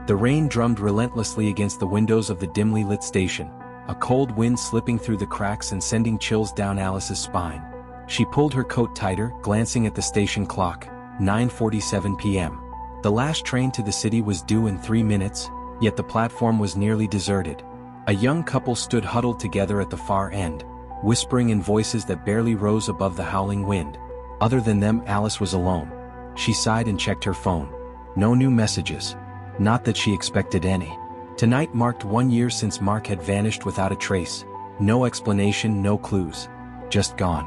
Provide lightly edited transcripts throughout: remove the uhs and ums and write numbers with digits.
The rain drummed relentlessly against the windows of the dimly lit station, a cold wind slipping through the cracks and sending chills down Alice's spine. She pulled her coat tighter, glancing at the station clock, 9:47 p.m. The last train to the city was due in 3 minutes, yet the platform was nearly deserted. A young couple stood huddled together at the far end, whispering in voices that barely rose above the howling wind. Other than them, Alice was alone. She sighed and checked her phone. No new messages. Not that she expected any. Tonight marked 1 year since Mark had vanished without a trace. No explanation, no clues. Just gone.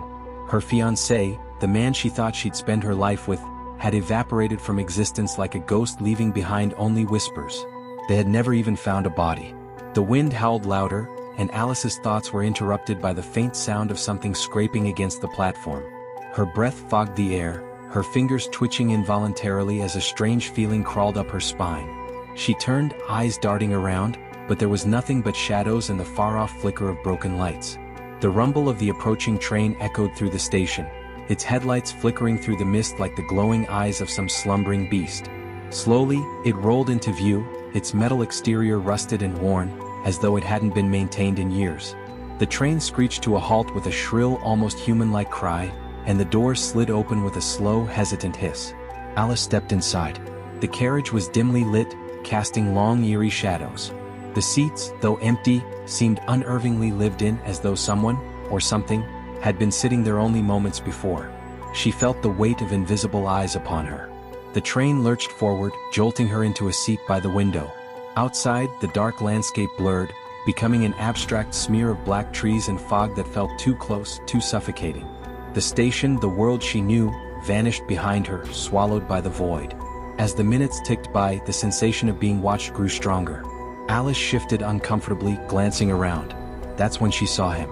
Her fiancé, the man she thought she'd spend her life with, had evaporated from existence like a ghost, leaving behind only whispers. They had never even found a body. The wind howled louder, and Alice's thoughts were interrupted by the faint sound of something scraping against the platform. Her breath fogged the air, her fingers twitching involuntarily as a strange feeling crawled up her spine. She turned, eyes darting around, but there was nothing but shadows and the far-off flicker of broken lights. The rumble of the approaching train echoed through the station, its headlights flickering through the mist like the glowing eyes of some slumbering beast. Slowly, it rolled into view, its metal exterior rusted and worn, as though it hadn't been maintained in years. The train screeched to a halt with a shrill, almost human-like cry, and the doors slid open with a slow, hesitant hiss. Alice stepped inside. The carriage was dimly lit, casting long, eerie shadows. The seats, though empty, seemed unnervingly lived in, as though someone, or something, had been sitting there only moments before. She felt the weight of invisible eyes upon her. The train lurched forward, jolting her into a seat by the window. Outside, the dark landscape blurred, becoming an abstract smear of black trees and fog that felt too close, too suffocating. The station, the world she knew, vanished behind her, swallowed by the void. As the minutes ticked by, the sensation of being watched grew stronger. Alice shifted uncomfortably, glancing around. That's when she saw him.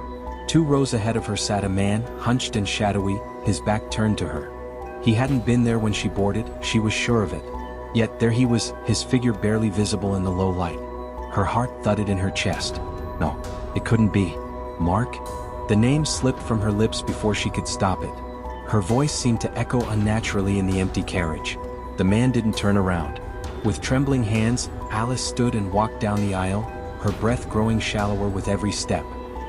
2 rows ahead of her sat a man, hunched and shadowy, his back turned to her. He hadn't been there when she boarded, she was sure of it. Yet there he was, his figure barely visible in the low light. Her heart thudded in her chest. No, it couldn't be. Mark? The name slipped from her lips before she could stop it. Her voice seemed to echo unnaturally in the empty carriage. The man didn't turn around. With trembling hands, Alice stood and walked down the aisle, her breath growing shallower with every step.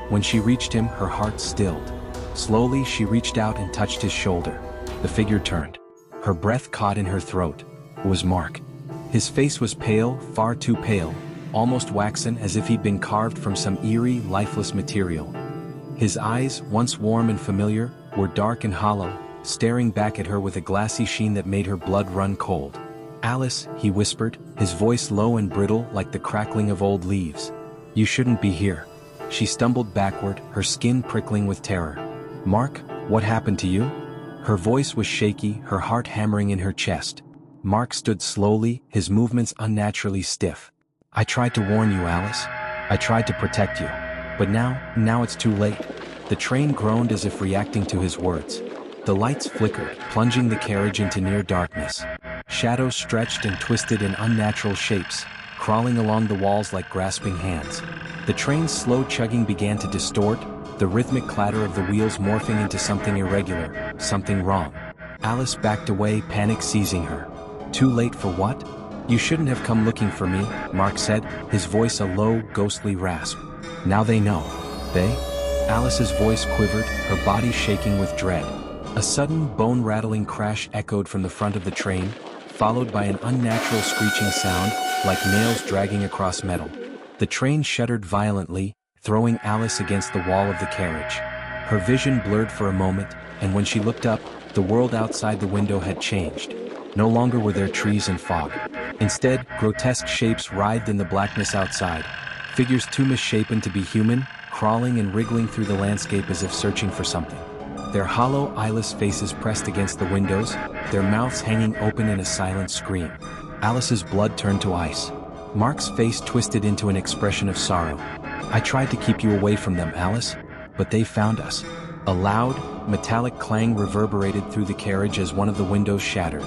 When she reached him, her heart stilled. Slowly, she reached out and touched his shoulder. The figure turned. Her breath caught in her throat. It was Mark. His face was pale, far too pale, almost waxen, as if he'd been carved from some eerie, lifeless material. His eyes, once warm and familiar, were dark and hollow, staring back at her with a glassy sheen that made her blood run cold. "Alice," he whispered, his voice low and brittle like the crackling of old leaves. "You shouldn't be here." She stumbled backward, her skin prickling with terror. "Mark, what happened to you?" Her voice was shaky, her heart hammering in her chest. Mark stood slowly, his movements unnaturally stiff. "I tried to warn you, Alice. I tried to protect you. But now it's too late." The train groaned as if reacting to his words. The lights flickered, plunging the carriage into near darkness. Shadows stretched and twisted in unnatural shapes, crawling along the walls like grasping hands. The train's slow chugging began to distort, the rhythmic clatter of the wheels morphing into something irregular, something wrong. Alice backed away, panic seizing her. "Too late for what?" "You shouldn't have come looking for me," Mark said, his voice a low, ghostly rasp. "Now they know." "They?" Alice's voice quivered, her body shaking with dread. A sudden, bone-rattling crash echoed from the front of the train, followed by an unnatural screeching sound, like nails dragging across metal. The train shuddered violently, throwing Alice against the wall of the carriage. Her vision blurred for a moment, and when she looked up, the world outside the window had changed. No longer were there trees and fog. Instead, grotesque shapes writhed in the blackness outside, figures too misshapen to be human, crawling and wriggling through the landscape as if searching for something. Their hollow, eyeless faces pressed against the windows, their mouths hanging open in a silent scream. Alice's blood turned to ice. Mark's face twisted into an expression of sorrow. "I tried to keep you away from them, Alice, but they found us." A loud, metallic clang reverberated through the carriage as one of the windows shattered.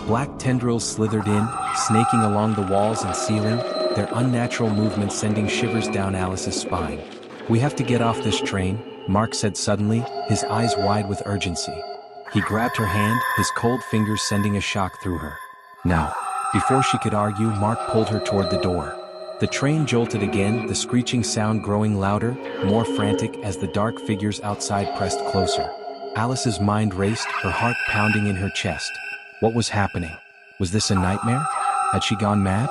Black tendrils slithered in, snaking along the walls and ceiling, their unnatural movements sending shivers down Alice's spine. "We have to get off this train," Mark said suddenly, his eyes wide with urgency. He grabbed her hand, his cold fingers sending a shock through her. "Now." Before she could argue, Mark pulled her toward the door. The train jolted again, the screeching sound growing louder, more frantic as the dark figures outside pressed closer. Alice's mind raced, her heart pounding in her chest. What was happening? Was this a nightmare? Had she gone mad?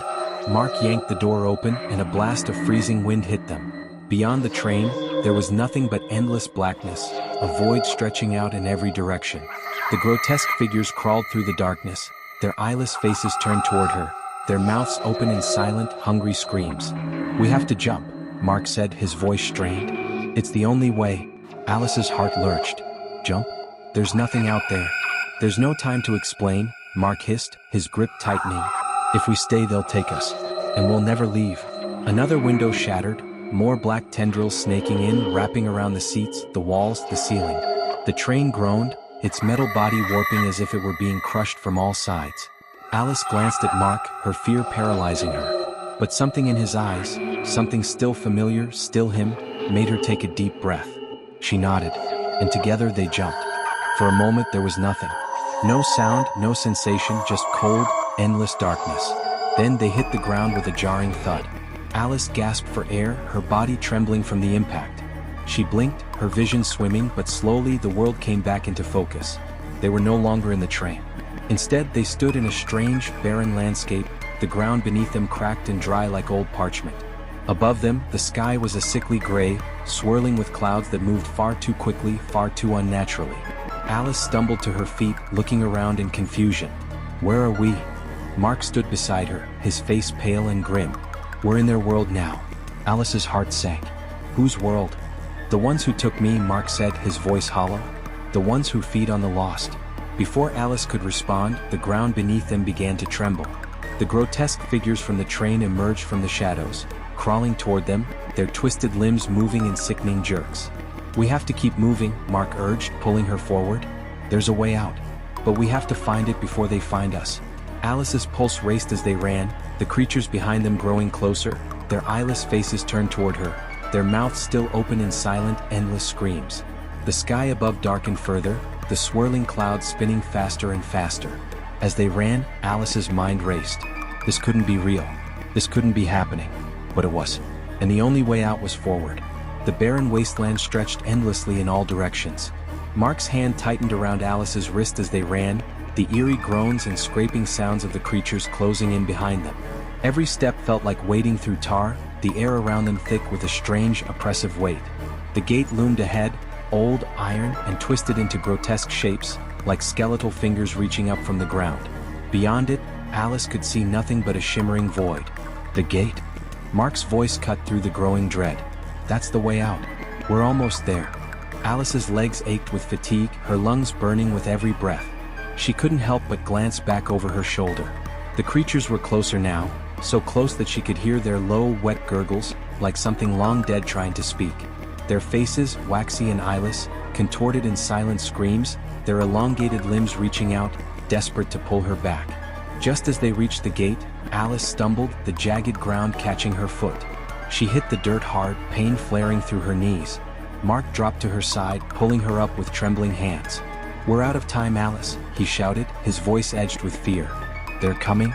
Mark yanked the door open, and a blast of freezing wind hit them. Beyond the train, there was nothing but endless blackness, a void stretching out in every direction. The grotesque figures crawled through the darkness, their eyeless faces turned toward her, their mouths open in silent, hungry screams. "We have to jump," Mark said, his voice strained. "It's the only way." Alice's heart lurched. "Jump? There's nothing out there." "There's no time to explain," Mark hissed, his grip tightening. "If we stay, they'll take us, and we'll never leave." Another window shattered, more black tendrils snaking in, wrapping around the seats, the walls, the ceiling. The train groaned, its metal body warping as if it were being crushed from all sides. Alice glanced at Mark, her fear paralyzing her. But something in his eyes, something still familiar, still him, made her take a deep breath. She nodded, and together they jumped. For a moment there was nothing. No sound, no sensation, just cold, endless darkness. Then they hit the ground with a jarring thud. Alice gasped for air, her body trembling from the impact. She blinked, her vision swimming, but slowly the world came back into focus. They were no longer in the train. Instead, they stood in a strange, barren landscape, the ground beneath them cracked and dry like old parchment. Above them, the sky was a sickly gray, swirling with clouds that moved far too quickly, far too unnaturally. Alice stumbled to her feet, looking around in confusion. "Where are we?" Mark stood beside her, his face pale and grim. "We're in their world now." Alice's heart sank. "Whose world?" "The ones who took me," Mark said, his voice hollow. "The ones who feed on the lost." Before Alice could respond, the ground beneath them began to tremble. The grotesque figures from the train emerged from the shadows, crawling toward them, their twisted limbs moving in sickening jerks. "We have to keep moving," Mark urged, pulling her forward. "There's a way out. But we have to find it before they find us." Alice's pulse raced as they ran, the creatures behind them growing closer, their eyeless faces turned toward her, their mouths still open in silent, endless screams. The sky above darkened further, the swirling clouds spinning faster and faster. As they ran, Alice's mind raced. This couldn't be real. This couldn't be happening. But it was. And the only way out was forward. The barren wasteland stretched endlessly in all directions. Mark's hand tightened around Alice's wrist as they ran, the eerie groans and scraping sounds of the creatures closing in behind them. Every step felt like wading through tar, the air around them thick with a strange, oppressive weight. The gate loomed ahead, old, iron, and twisted into grotesque shapes, like skeletal fingers reaching up from the ground. Beyond it, Alice could see nothing but a shimmering void. The gate? Mark's voice cut through the growing dread. "That's the way out. We're almost there." Alice's legs ached with fatigue, her lungs burning with every breath. She couldn't help but glance back over her shoulder. The creatures were closer now, so close that she could hear their low, wet gurgles, like something long dead trying to speak. Their faces, waxy and eyeless, contorted in silent screams, their elongated limbs reaching out, desperate to pull her back. Just as they reached the gate, Alice stumbled, the jagged ground catching her foot. She hit the dirt hard, pain flaring through her knees. Mark dropped to her side, pulling her up with trembling hands. "We're out of time, Alice," he shouted, his voice edged with fear. "They're coming?"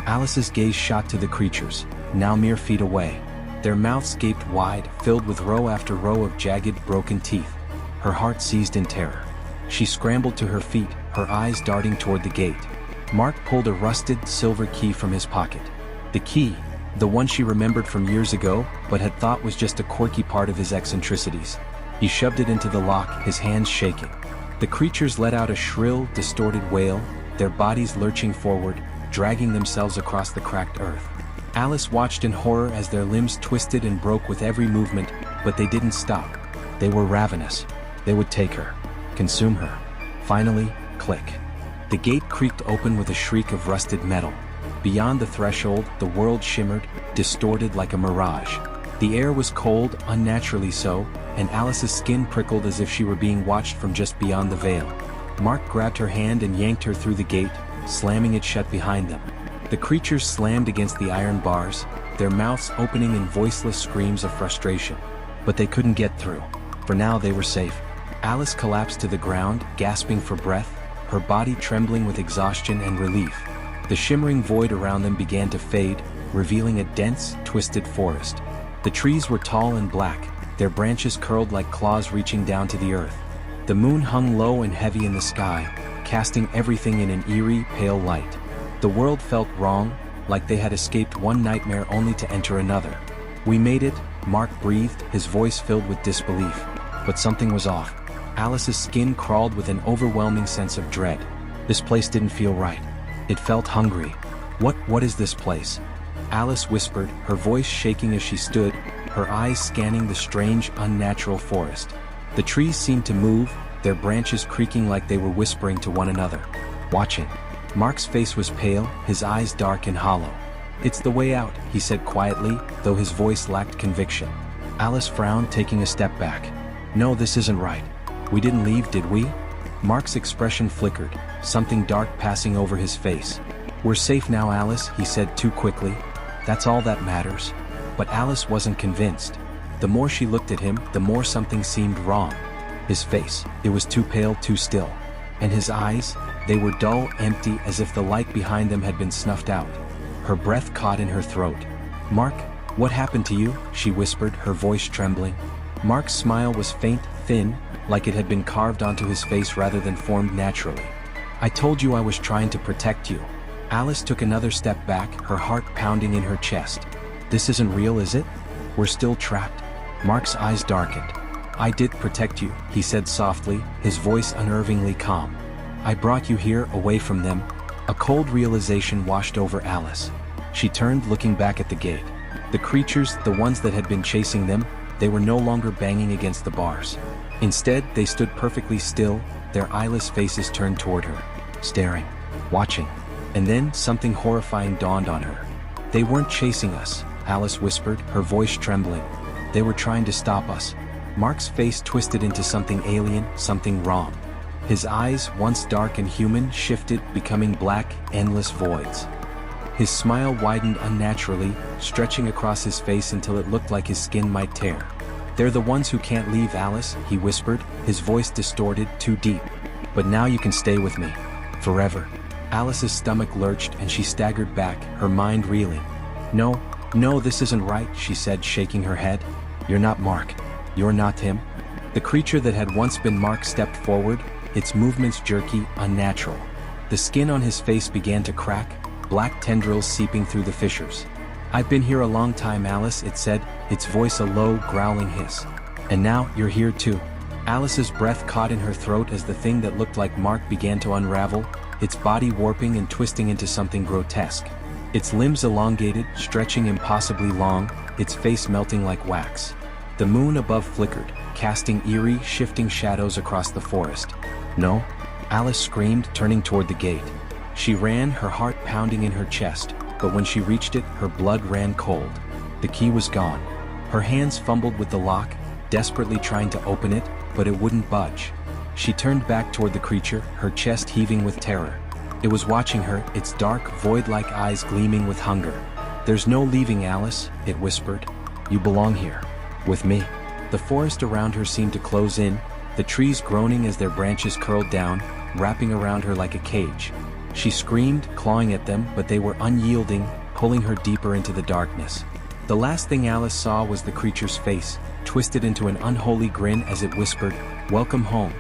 Alice's gaze shot to the creatures, now mere feet away. Their mouths gaped wide, filled with row after row of jagged, broken teeth. Her heart seized in terror. She scrambled to her feet, her eyes darting toward the gate. Mark pulled a rusted, silver key from his pocket. The key, the one she remembered from years ago, but had thought was just a quirky part of his eccentricities. He shoved it into the lock, his hands shaking. The creatures let out a shrill, distorted wail, their bodies lurching forward, dragging themselves across the cracked earth. Alice watched in horror as their limbs twisted and broke with every movement, but they didn't stop. They were ravenous. They would take her, consume her. Finally, click. The gate creaked open with a shriek of rusted metal. Beyond the threshold, the world shimmered, distorted like a mirage. The air was cold, unnaturally so, and Alice's skin prickled as if she were being watched from just beyond the veil. Mark grabbed her hand and yanked her through the gate, slamming it shut behind them. The creatures slammed against the iron bars, their mouths opening in voiceless screams of frustration. But they couldn't get through. For now they were safe. Alice collapsed to the ground, gasping for breath, her body trembling with exhaustion and relief. The shimmering void around them began to fade, revealing a dense, twisted forest. The trees were tall and black, their branches curled like claws reaching down to the earth. The moon hung low and heavy in the sky, casting everything in an eerie, pale light. The world felt wrong, like they had escaped one nightmare only to enter another. "We made it," Mark breathed, his voice filled with disbelief. But something was off. Alice's skin crawled with an overwhelming sense of dread. This place didn't feel right. It felt hungry. What is this place?" Alice whispered, her voice shaking as she stood, her eyes scanning the strange, unnatural forest. The trees seemed to move, their branches creaking like they were whispering to one another. Watching. Mark's face was pale, his eyes dark and hollow. "It's the way out," he said quietly, though his voice lacked conviction. Alice frowned, taking a step back. "No, this isn't right. We didn't leave, did we?" Mark's expression flickered, something dark passing over his face. "We're safe now, Alice," he said too quickly. "That's all that matters." But Alice wasn't convinced. The more she looked at him, the more something seemed wrong. His face, it was too pale, too still. And his eyes, they were dull, empty, as if the light behind them had been snuffed out. Her breath caught in her throat. "Mark, what happened to you?" she whispered, her voice trembling. Mark's smile was faint, thin, like it had been carved onto his face rather than formed naturally. "I told you I was trying to protect you." Alice took another step back, her heart pounding in her chest. "This isn't real, is it? We're still trapped?" Mark's eyes darkened. "I did protect you," he said softly, his voice unnervingly calm. "I brought you here, away from them." A cold realization washed over Alice. She turned, looking back at the gate. The creatures, the ones that had been chasing them, they were no longer banging against the bars. Instead, they stood perfectly still, their eyeless faces turned toward her, staring, watching. And then, something horrifying dawned on her. "They weren't chasing us," Alice whispered, her voice trembling. "They were trying to stop us." Mark's face twisted into something alien, something wrong. His eyes, once dark and human, shifted, becoming black, endless voids. His smile widened unnaturally, stretching across his face until it looked like his skin might tear. "They're the ones who can't leave, Alice," he whispered, his voice distorted, too deep. "But now you can stay with me. Forever." Alice's stomach lurched and she staggered back, her mind reeling. No, this isn't right," she said, shaking her head. "You're not Mark. You're not him." The creature that had once been Mark stepped forward, its movements jerky, unnatural. The skin on his face began to crack, black tendrils seeping through the fissures. "I've been here a long time, Alice," it said, its voice a low, growling hiss. "And now, you're here too." Alice's breath caught in her throat as the thing that looked like Mark began to unravel, its body warping and twisting into something grotesque. Its limbs elongated, stretching impossibly long, its face melting like wax. The moon above flickered, casting eerie, shifting shadows across the forest. "No!" Alice screamed, turning toward the gate. She ran, her heart pounding in her chest, but when she reached it, her blood ran cold. The key was gone. Her hands fumbled with the lock, desperately trying to open it, but it wouldn't budge. She turned back toward the creature, her chest heaving with terror. It was watching her, its dark, void-like eyes gleaming with hunger. "There's no leaving, Alice," it whispered. "You belong here. With me." The forest around her seemed to close in, the trees groaning as their branches curled down, wrapping around her like a cage. She screamed, clawing at them, but they were unyielding, pulling her deeper into the darkness. The last thing Alice saw was the creature's face, twisted into an unholy grin as it whispered, "Welcome home."